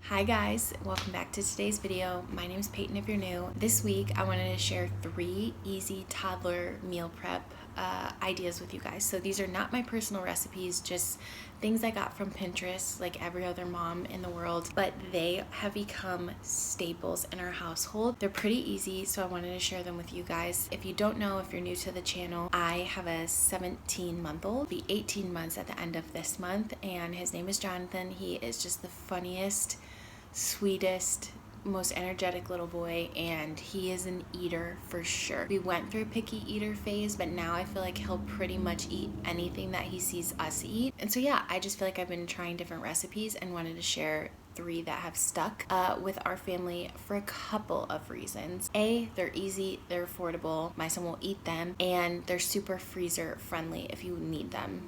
Hi guys, welcome back to today's video. My name is Peyton if you're new. This week I wanted to share 3 easy toddler meal prep ideas with you guys. So these are not my personal recipes, just things I got from Pinterest like every other mom in the world, but they have become staples in our household. They're pretty easy, so I wanted to share them with you guys. If you don't know, if you're new to the channel, I have a 17-month-old, be 18 months at the end of this month, and his name is Jonathan. He is just the funniest, sweetest, most energetic little boy, and he is an eater for sure. We went through a picky eater phase, but now I feel like he'll pretty much eat anything that he sees us eat. And so yeah, I just feel like I've been trying different recipes and wanted to share 3 that have stuck with our family for a couple of reasons. A, they're easy, they're affordable, my son will eat them, and they're super freezer friendly if you need them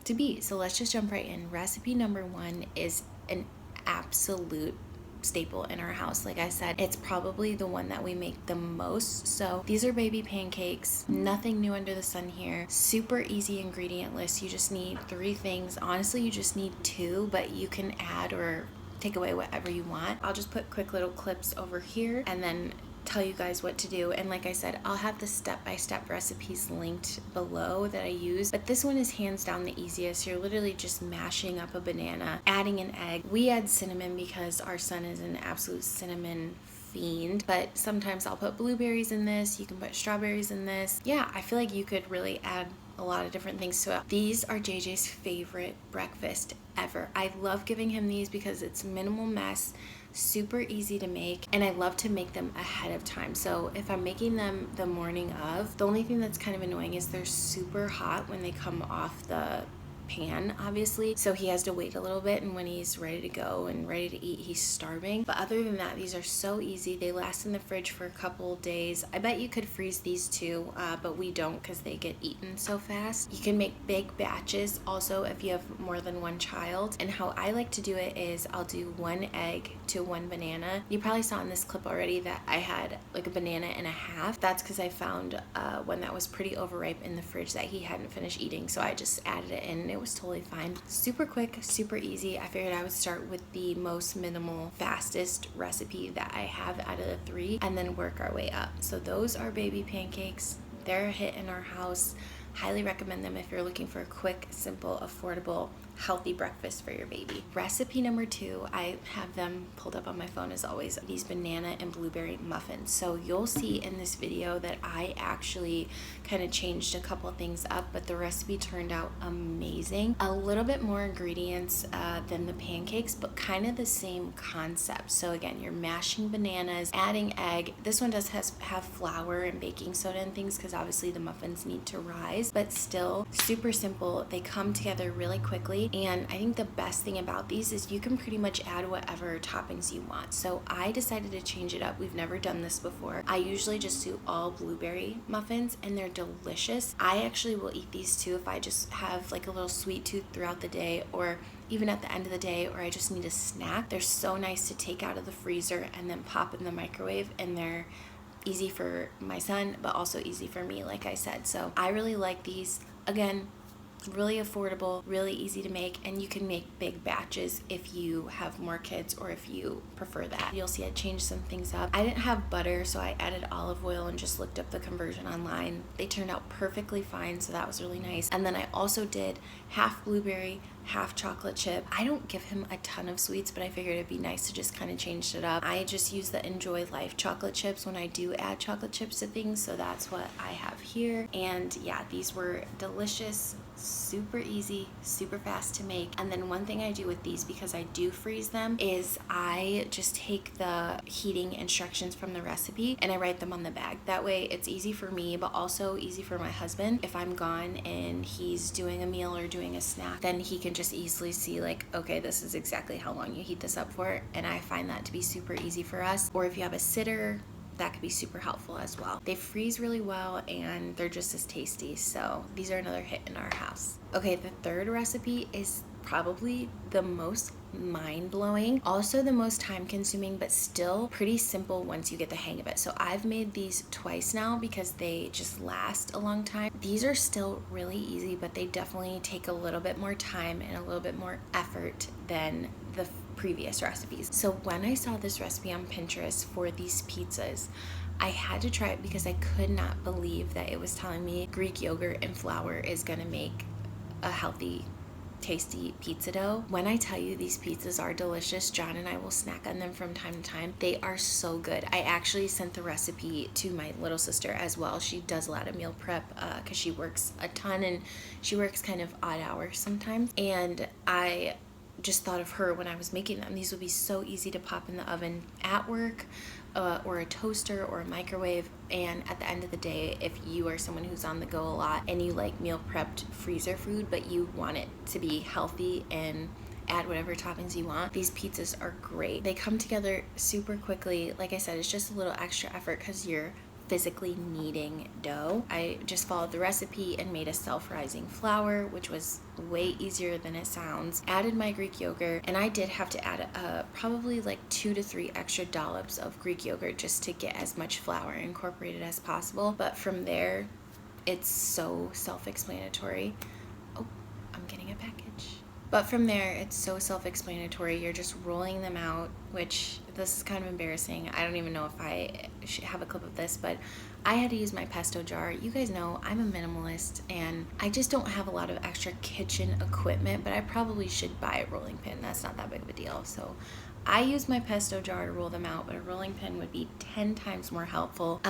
to be. So let's just jump right in. Recipe number 1 is an absolute staple in our house. Like I said, it's probably the one that we make the most. So these are baby pancakes, nothing new under the sun here. Super easy ingredient list. You just need 3 things. Honestly, you just need 2, but you can add or take away whatever you want. I'll just put quick little clips over here and then tell you guys what to do. And like I said, I'll have the step-by-step recipes linked below that I use, but this one is hands down the easiest. You're literally just mashing up a banana, adding an egg. We add cinnamon because our son is an absolute cinnamon fiend, but sometimes I'll put blueberries in this. You can put strawberries in this. Yeah, I feel like you could really add a lot of different things to it. These are JJ's favorite breakfast ever. I love giving him these because it's minimal mess, super easy to make, and I love to make them ahead of time. So if I'm making them the morning of, the only thing that's kind of annoying is they're super hot when they come off the pan, obviously, so he has to wait a little bit, and when he's ready to go and ready to eat, he's starving. But other than that, these are so easy. They last in the fridge for a couple days. I bet you could freeze these too, but we don't because they get eaten so fast. You can make big batches also if you have more than one child, and how I like to do it is I'll do 1 egg to 1 banana. You probably saw in this clip already that I had like a banana and a half. That's because I found one that was pretty overripe in the fridge that he hadn't finished eating, so I just added it in. It was totally fine. Super quick, super easy. I figured I would start with the most minimal, fastest recipe that I have out of the 3 and then work our way up. So those are baby pancakes. They're a hit in our house. Highly recommend them if you're looking for a quick, simple, affordable, healthy breakfast for your baby. Recipe number 2, I have them pulled up on my phone as always, these banana and blueberry muffins. So you'll see in this video that I actually kind of changed a couple things up, but the recipe turned out amazing. A little bit more ingredients than the pancakes, but kind of the same concept. So again, you're mashing bananas, adding egg. This one does have flour and baking soda and things because obviously the muffins need to rise, but still super simple. They come together really quickly. And I think the best thing about these is you can pretty much add whatever toppings you want. So I decided to change it up. We've never done this before. I usually just do all blueberry muffins and they're delicious. I actually will eat these too if I just have like a little sweet tooth throughout the day, or even at the end of the day, or I just need a snack. They're so nice to take out of the freezer and then pop in the microwave, and they're easy for my son, but also easy for me, like I said. So I really like these. Again, really affordable, really easy to make, and you can make big batches if you have more kids or if you prefer that. You'll see I changed some things up. I didn't have butter, so I added olive oil and just looked up the conversion online. They turned out perfectly fine, so that was really nice. And then I also did half blueberry, half chocolate chip. I don't give him a ton of sweets, but I figured it'd be nice to just kind of change it up. I just use the Enjoy Life chocolate chips when I do add chocolate chips to things, so that's what I have here. And yeah, these were delicious, super easy, super fast to make. And then one thing I do with these, because I do freeze them, is I just take the heating instructions from the recipe and I write them on the bag. That way it's easy for me, but also easy for my husband. If I'm gone and he's doing a meal or doing a snack, then he can just easily see like, okay, this is exactly how long you heat this up for. And I find that to be super easy for us. Or if you have a sitter, that could be super helpful as well. They freeze really well and they're just as tasty. So these are another hit in our house. Okay, the 3rd recipe is probably the most mind-blowing, also the most time-consuming, but still pretty simple once you get the hang of it. So I've made these twice now because they just last a long time. These are still really easy, but they definitely take a little bit more time and a little bit more effort than the previous recipes. So when I saw this recipe on Pinterest for these pizzas, I had to try it because I could not believe that it was telling me Greek yogurt and flour is gonna make a healthy, tasty pizza dough. When I tell you these pizzas are delicious, John and I will snack on them from time to time. They are so good. I actually sent the recipe to my little sister as well. She does a lot of meal prep because she works a ton and she works kind of odd hours sometimes. And I just thought of her when I was making them. These would be so easy to pop in the oven at work, or a toaster or a microwave. And at the end of the day, if you are someone who's on the go a lot and you like meal prepped freezer food, but you want it to be healthy and add whatever toppings you want, these pizzas are great. They come together super quickly. Like I said, it's just a little extra effort because you're physically kneading dough. I just followed the recipe and made a self-rising flour, which was way easier than it sounds. Added my Greek yogurt, and I did have to add probably like 2 to 3 extra dollops of Greek yogurt just to get as much flour incorporated as possible. But from there, it's so self-explanatory. Oh, I'm getting a package. But from there, it's so self-explanatory. You're just rolling them out, which this is kind of embarrassing. I don't even know if I should have a clip of this, but I had to use my pesto jar. You guys know I'm a minimalist and I just don't have a lot of extra kitchen equipment, but I probably should buy a rolling pin. That's not that big of a deal. So I use my pesto jar to roll them out, but a rolling pin would be 10 times more helpful.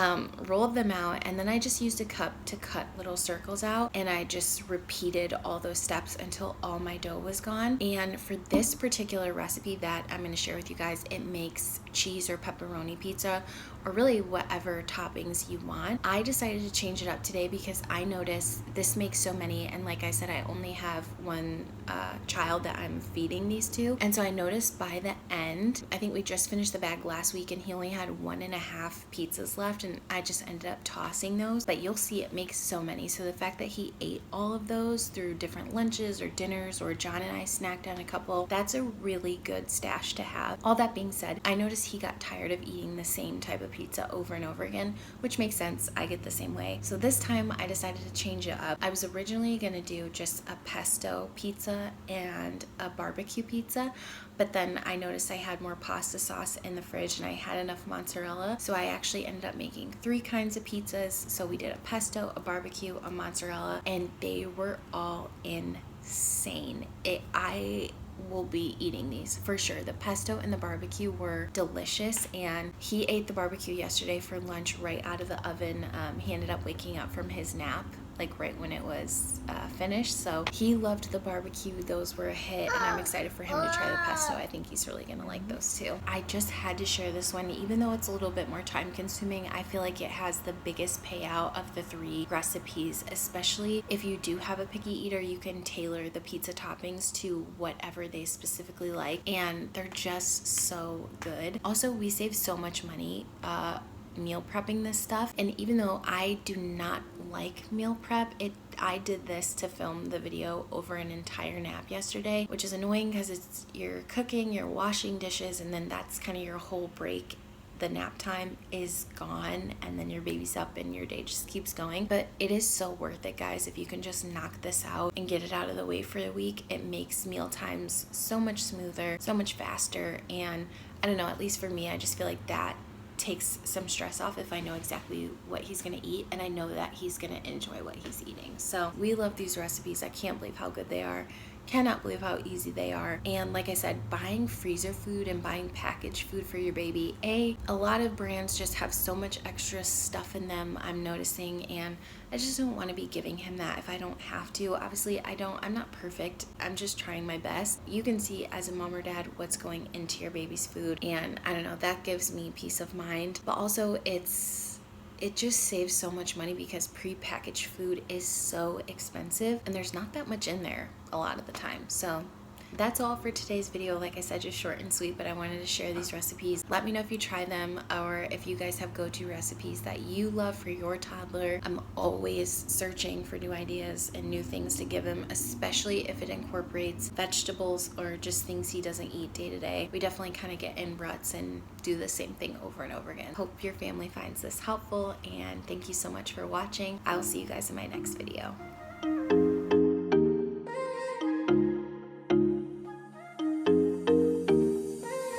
Rolled them out, and then I just used a cup to cut little circles out, and I just repeated all those steps until all my dough was gone. And for this particular recipe that I'm going to share with you guys, it makes cheese or pepperoni pizza, or really whatever toppings you want. I decided to change it up today because I noticed this makes so many, and like I said, I only have one child that I'm feeding these to, and so I noticed by the end, I think we just finished the bag last week and he only had 1.5 pizzas left, and I just ended up tossing those. But you'll see it makes so many. So the fact that he ate all of those through different lunches or dinners, or John and I snacked on a couple, that's a really good stash to have. All that being said, I noticed he got tired of eating the same type of pizza over and over again, which makes sense. I get the same way. So this time I decided to change it up. I was originally gonna do just a pesto pizza and a barbecue pizza, but then I noticed I had more pasta sauce in the fridge and I had enough mozzarella, so I actually ended up making 3 kinds of pizzas. So we did a pesto, a barbecue, a mozzarella, and they were all insane. I will be eating these for sure. The pesto and the barbecue were delicious, and he ate the barbecue yesterday for lunch right out of the oven. He ended up waking up from his nap like right when it was finished, so he loved the barbecue. Those were a hit, and I'm excited for him to try the pesto. I think he's really gonna like those too. I just had to share this one. Even though it's a little bit more time consuming, I feel like it has the biggest payout of the 3 recipes. Especially if you do have a picky eater, you can tailor the pizza toppings to whatever they specifically like, and they're just so good. Also, we save so much money meal prepping this stuff, and even though I do not like meal prep, I did this to film the video over an entire nap yesterday, which is annoying because you're cooking, you're washing dishes, and then that's kind of your whole break. The nap time is gone, and then your baby's up and your day just keeps going. But it is so worth it, guys. If you can just knock this out and get it out of the way for the week, it makes meal times so much smoother, so much faster. And I don't know, at least for me, I just feel like that takes some stress off if I know exactly what he's gonna eat, and I know that he's gonna enjoy what he's eating. So we love these recipes. I can't believe how good they are. Cannot believe how easy they are. And like I said, buying freezer food and buying packaged food for your baby, a lot of brands just have so much extra stuff in them, I'm noticing, and I just don't want to be giving him that if I don't have to. Obviously, I'm not perfect. I'm just trying my best. You can see as a mom or dad what's going into your baby's food, and I don't know, that gives me peace of mind. But also it just saves so much money because prepackaged food is so expensive, and there's not that much in there a lot of the time. So that's all for today's video. Like I said, just short and sweet, but I wanted to share these recipes. Let me know if you try them, or if you guys have go-to recipes that you love for your toddler. I'm always searching for new ideas and new things to give him, especially if it incorporates vegetables or just things he doesn't eat day to day. We definitely kind of get in ruts and do the same thing over and over again. Hope your family finds this helpful, and thank you so much for watching. I will see you guys in my next video.